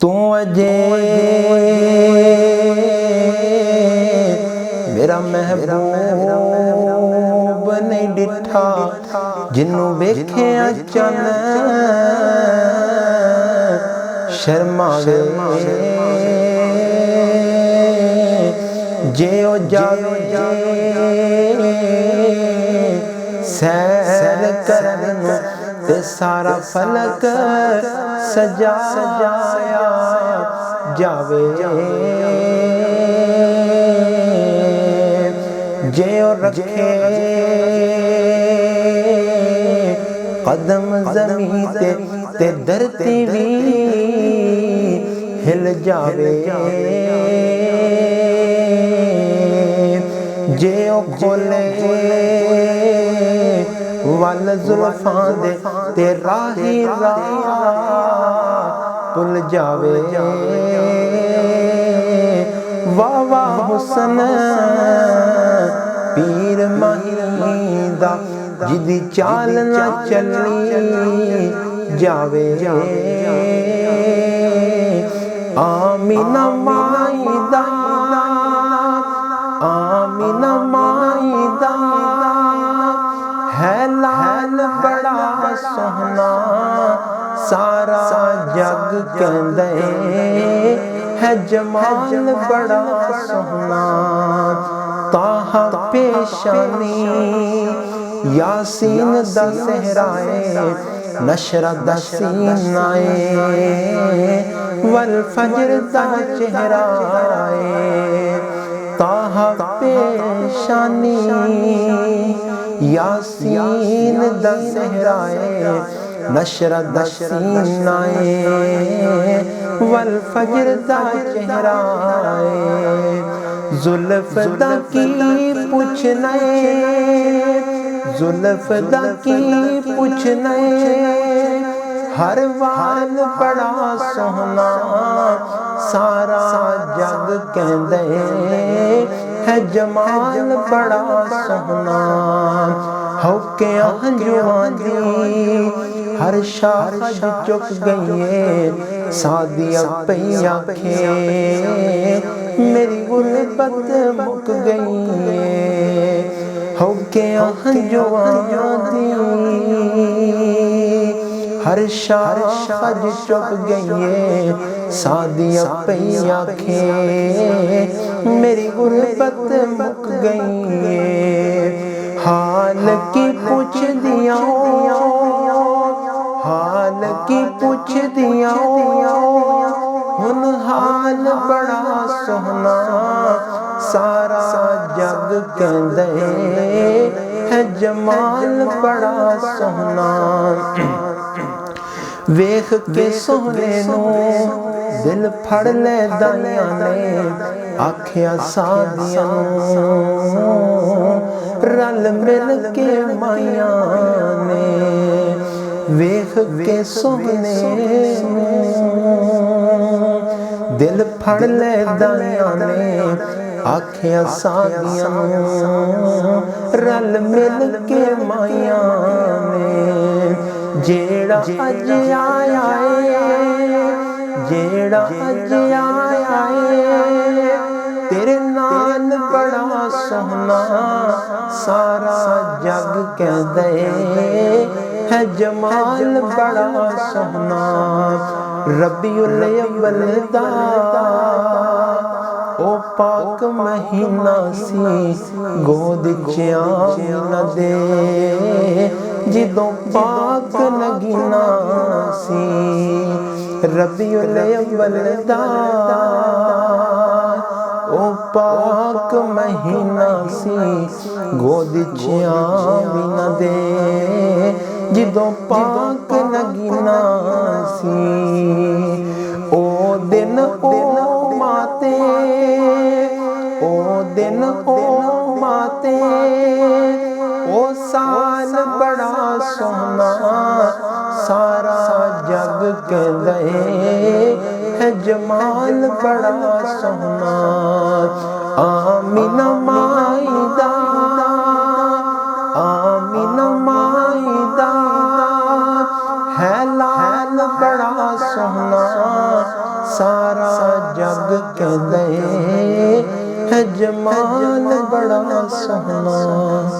تو اجے میرا محبوب نہیں ڈٹھا جنوں ویکھیا چن شرماوے جے او جاوے سیر کرن تے سارا فلک سجایا جاوے جے او رکھے قدم زمین تے دھرتی بھی ہل جاوے جے او کھولے وال زلفاں دے تے راہی راہ پل جاوے واہ واہ حسن پیر ماہی دا جدی چال نہ چلی جاوے آمینہ مائی دا آمینہ مائی دا ہے لال بڑا سوہنا سارا جگ کہندے ہے جمال بڑا سوہنا تاہ پیشانی یاسین دا صحرائے نشرہ دا سینائے والفجر دا چہرائے تاہ پیشانی یاسین دا صحرائے نشرہ دا سینائے والفجر دا چہرائے زلف دا کی پوچھنے زلف دا کی پوچھنے ہر وال بڑا سوہنا سارا جگ کہندے ہے جمال بڑا سوہنا ہوکیاں ہنجواں دی ہر شاخ چک گئیے سادیاں پئی آنکھیں میری غربت مک گئیے ہوکیاں ہنجواں دی ہر شاخ چک گئیے سادیاں پئی آنکھیں میری غربت مک گئیے حال کی پوچھ دیا حال کی پوچھ دیا ہن حال بڑا سوہنا سارا جگ کہندے ہے جمال بڑا سوہنا ویکھ کے سوہنے نو دل پھڑ لے دائیاں نے آکھیا سادیاں نو رل مل کے مائیاں نے ویکھ کے سوہنے نو دل پھڑ لے دائیاں نے آکھیا سادیاں نو رل مل کے مائیاں نے جیڑا اج آیا جیڑا اج آیا تیرے نال بڑا سوہنا سارا جگ کہندے ہے جمال بڑا سوہنا ربیع الاول دا او پاک مہینہ سی گود چیاں نہ دے جدوں پاک نگینا سی ربیع الاول دا او پاک مہینہ سی گود چیاں بھی نہ دے جدوں پاک نگینا سی او دن او ماتے او دن او ماتے او سال بڑا سوہنا سارا جگ کہندے ہے جمال بڑا سوہنا آمینہ مائی دا آمینہ مائی دا ہے لال بڑا سوہنا سارا جگ کہندے ہے جمال بڑا سوہنا